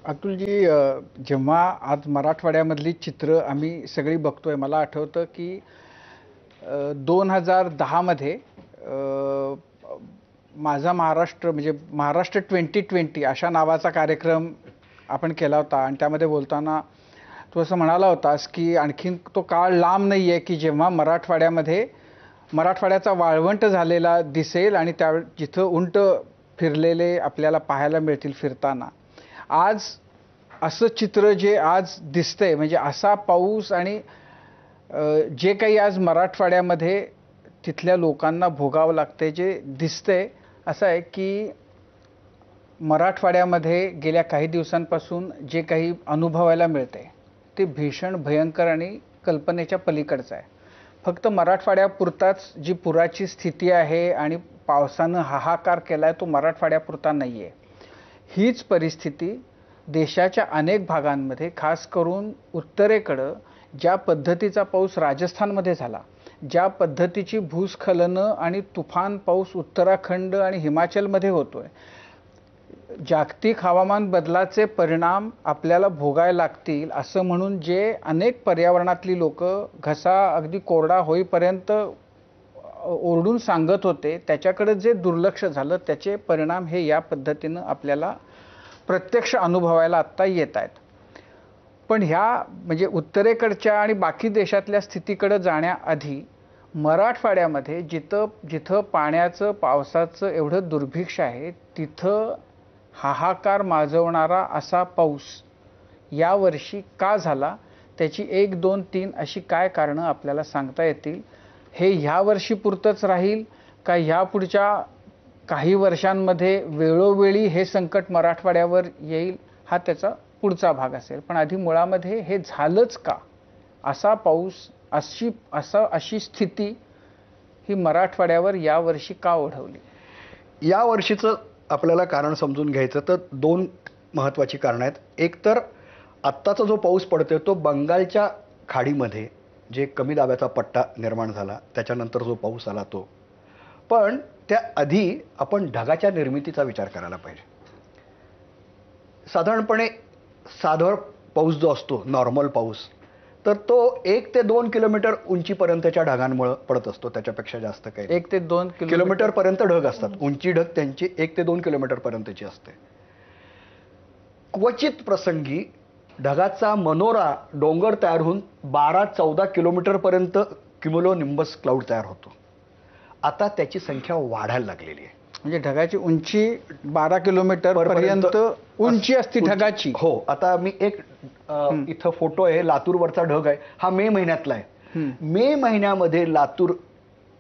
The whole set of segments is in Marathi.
अतुलजी, जेव्हा आज मराठवाड्यामधली चित्र आम्ही सगळी बघतोय, मला आठवतं की 2010 मध्ये माझा महाराष्ट्र म्हणजे महाराष्ट्र 2020 अशा नावाचा कार्यक्रम आपण केला होता आणि त्यामध्ये बोलताना तू असं म्हणाला होतास की आणखीन तो काळ लांब नाहीये की जेव्हा मराठवाड्याचा वाळवंट झालेला दिसेल आणि त्या जिथं उंट फिरलेले आपल्याला पाहायला मिळतील फिरताना. आज असं चित्र जे आज दिसतंय म्हणजे असा पाऊस आणि जे काही आज मराठवाड्यामध्ये तिथल्या लोकांना भोगावं लागतंय जे दिसतंय असं आहे की मराठवाड्यामध्ये गेल्या काही दिवसांपासून जे काही अनुभवायला मिळतंय ते भीषण भयंकर आणि कल्पनेच्या पलीकडचं आहे. फक्त मराठवाड्यापुरताच जी पुराची स्थिती आहे आणि पावसानं हाहाकार केलाय तो मराठवाड्यापुरता नाहीये. हीच परिस्थिती देशाच्या अनेक भागांमध्ये खास करून उत्तरेकडं ज्या पद्धतीचा पाऊस राजस्थानमध्ये झाला, ज्या पद्धतीची भूस्खलनं आणि तुफान पाऊस उत्तराखंड आणि हिमाचलमध्ये होतोय, जागतिक हवामान बदलाचे परिणाम आपल्याला भोगायला लागतील असं म्हणून जे अनेक पर्यावरणातली लोक घसा अगदी कोरडा होईपर्यंत ओरडून सांगत होते त्याच्याकडे जे दुर्लक्ष झालं त्याचे परिणाम हे या पद्धतीनं आपल्याला प्रत्यक्ष अनुभवायला आत्ता येत आहेत. पण ह्या म्हणजे उत्तरेकडच्या आणि बाकी देशातल्या स्थितीकडे जाण्याआधी मराठवाड्यामध्ये जिथं पाण्याचं पावसाचं एवढं दुर्भिक्ष आहे तिथं हाहाकार माजवणारा असा पाऊस यावर्षी का झाला, त्याची 1, 2, 3 अशी काय कारणं आपल्याला सांगता येतील? हे ह्या वर्षी पुरतंच राहील का ह्या पुढच्या काही वर्षांमध्ये वेळोवेळी हे संकट मराठवाड्यावर येईल, हा त्याचा पुढचा भाग असेल. पण आधी मुळामध्ये हे झालंच का? असा पाऊस, अशी स्थिती ही मराठवाड्यावर यावर्षी का ओढवली? या वर्षीचं आपल्याला कारण समजून घ्यायचं तर 2 महत्त्वाची कारणं आहेत. एक तर आत्ताचा जो पाऊस पडतोय तो बंगालच्या खाडीमध्ये जे कमी दाबाचा पट्टा निर्माण झाला त्याच्यानंतर जो पाऊस आला तो. पण त्याआधी आपण ढगाच्या निर्मितीचा विचार करायला पाहिजे. साधारणपणे साधा पाऊस जो असतो नॉर्मल पाऊस तर तो 1 ते 2 किलोमीटर उंचीपर्यंतच्या ढगांमुळे पडत असतो, त्याच्यापेक्षा जास्त काही. 1 ते 2 किलोमीटर पर्यंत ढग असतात. उंची ढग त्यांची 1 ते 2 किलोमीटर पर्यंतची असते. क्वचित प्रसंगी ढगाचा मनोरा डोंगर तयार होऊन 12-14 किलोमीटर पर्यंत क्युमुलो निंबस क्लाउड तयार होतो. आता त्याची संख्या वाढायला लागलेली आहे. म्हणजे ढगाची उंची 12 किलोमीटर पर्यंत उंची असते ढगाची. हो. आता मी एक इथं फोटो आहे, लातूरवरचा ढग आहे, हा मे महिन्यातला आहे. मे महिन्यामध्ये लातूर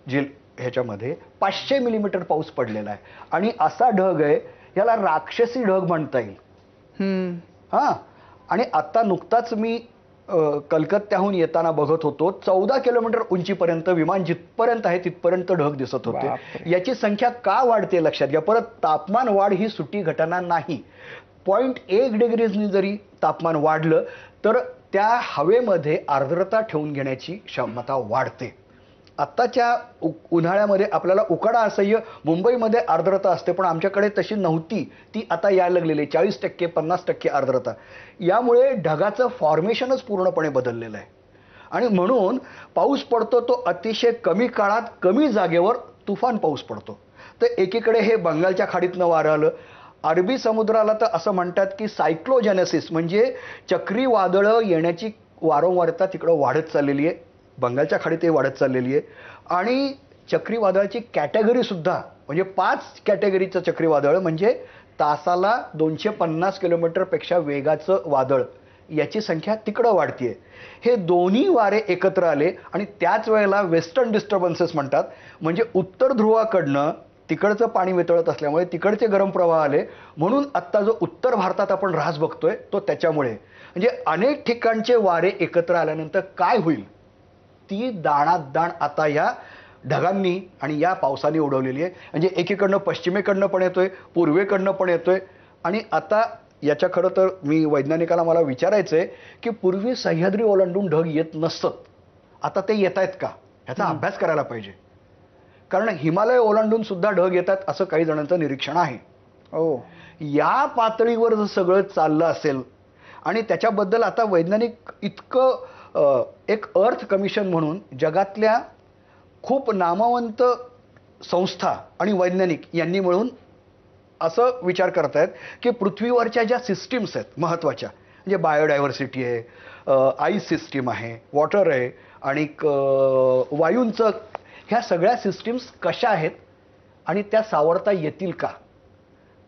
ह्याच्यामध्ये 500 मिलीमीटर पाऊस पडलेला आहे आणि असा ढग आहे याला राक्षसी ढग म्हणता येईल. हा. आणि आता नुकताच मी कलकत्त्याहून येताना बघत होतो 14 किलोमीटर उंचीपर्यंत विमान जिथपर्यंत आहे तिथपर्यंत ढग दिसत होते. याची संख्या का वाढते लक्षात घ्या. परत तापमान वाढ ही सुटी घटना नाही. 0.1 डिग्रीजनी जरी तापमान वाढलं तर त्या हवेमध्ये आर्द्रता ठेवून घेण्याची क्षमता वाढते. आत्ताच्या उन्हाळ्यामध्ये आपल्याला उकाडा असह्य, मुंबईमध्ये आर्द्रता असते पण आमच्याकडे तशी नव्हती, ती आता यायला लागलेली 40% 50% आर्द्रता. यामुळे ढगाचं फॉर्मेशनच पूर्णपणे बदललेलं आहे आणि म्हणून पाऊस पडतो तो अतिशय कमी काळात कमी जागेवर तुफान पाऊस पडतो. तर एकीकडे हे बंगालच्या खाडीतनं वारं आलं. अरबी समुद्राला तर असं म्हणतात की सायक्लोजेनेसिस म्हणजे चक्रीवादळं येण्याची वारंवारता तिकडं वाढत चाललेली आहे. बंगालच्या खाडीतही वाढत चाललेली आहे आणि चक्रीवादळाची कॅटेगरी सुद्धा म्हणजे 5 कॅटेगरीचं चक्रीवादळ म्हणजे तासाला 250 किलोमीटरपेक्षा वेगाचं वादळ, याची संख्या तिकडं वाढतीये. हे दोन्ही वारे एकत्र आले आणि त्याच वेळेला वेस्टर्न डिस्टर्बन्सेस म्हणतात, म्हणजे उत्तर ध्रुवाकडनं तिकडचं पाणी वितळत असल्यामुळे तिकडचे गरम प्रवाह आले म्हणून आत्ता जो उत्तर भारतात आपण ऱ्हास बघतोय तो त्याच्यामुळे. म्हणजे अनेक ठिकाणचे वारे एकत्र आल्यानंतर काय होईल ती दाणादाण आता या ढगांनी आणि या पावसाने उडवलेली आहे. म्हणजे एकीकडनं पश्चिमेकडनं पण येतोय, पूर्वेकडनं पण येतोय आणि आता याच्या खरं तर मी वैज्ञानिकाला मला विचारायचंय की पूर्वी सह्याद्री ओलांडून ढग येत नसत, आता ते येत आहेत का ह्याचा अभ्यास करायला पाहिजे. कारण हिमालय ओलांडून सुद्धा ढग येतात असं काही जणांचं निरीक्षण आहे. ओ. या पातळीवर जर सगळं चाललं असेल आणि त्याच्याबद्दल आता वैज्ञानिक इतकं एक अर्थ कमिशन म्हणून जगातल्या खूप नामवंत संस्था आणि वैज्ञानिक यांनी मिळून असं विचार करतायत की पृथ्वीवरच्या ज्या सिस्टीम्स आहेत महत्त्वाच्या, म्हणजे बायोडायव्हर्सिटी आहे, आईस सिस्टीम आहे, वॉटर आहे आणि वायूंचं, ह्या सगळ्या सिस्टीम्स कशा आहेत आणि त्या सावरता येतील का.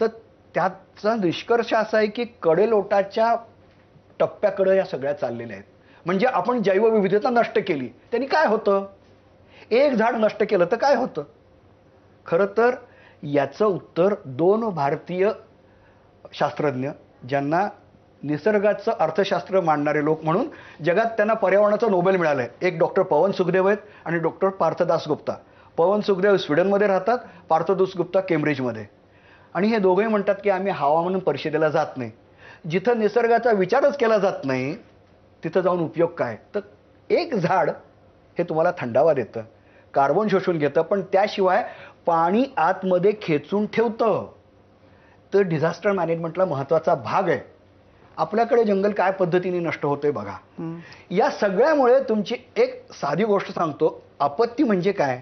तर त्याचा निष्कर्ष असा आहे की कडेलोटाच्या टप्प्याकडे या सगळ्या चाललेल्या आहेत. म्हणजे आपण जैवविविधता नष्ट केली त्यांनी काय होतं, एक झाड नष्ट केलं तर काय होतं. खरं तर याचं उत्तर दोन भारतीय शास्त्रज्ञ, ज्यांना निसर्गाचं अर्थशास्त्र मांडणारे लोक म्हणून जगात त्यांना पर्यावरणाचं नोबेल मिळालंय, एक डॉक्टर पवन सुखदेव आहेत आणि डॉक्टर पार्थदास गुप्ता. पवन सुखदेव स्वीडनमध्ये राहतात, पार्थदास गुप्ता केम्ब्रिजमध्ये. आणि हे दोघंही म्हणतात की आम्ही हवामान परिषदेला जात नाही. जिथं निसर्गाचा विचारच केला जात नाही तिथं जाऊन उपयोग काय. तर एक झाड हे तुम्हाला थंडावा देतं, कार्बन शोषून घेतं, पण त्याशिवाय पाणी आतमध्ये खेचून ठेवतं. तर डिझास्टर मॅनेजमेंटला महत्वाचा भाग आहे. आपल्याकडे जंगल काय पद्धतीने नष्ट होतंय बघा. या सगळ्यामुळे तुमची एक साधी गोष्ट सांगतो, आपत्ती म्हणजे काय.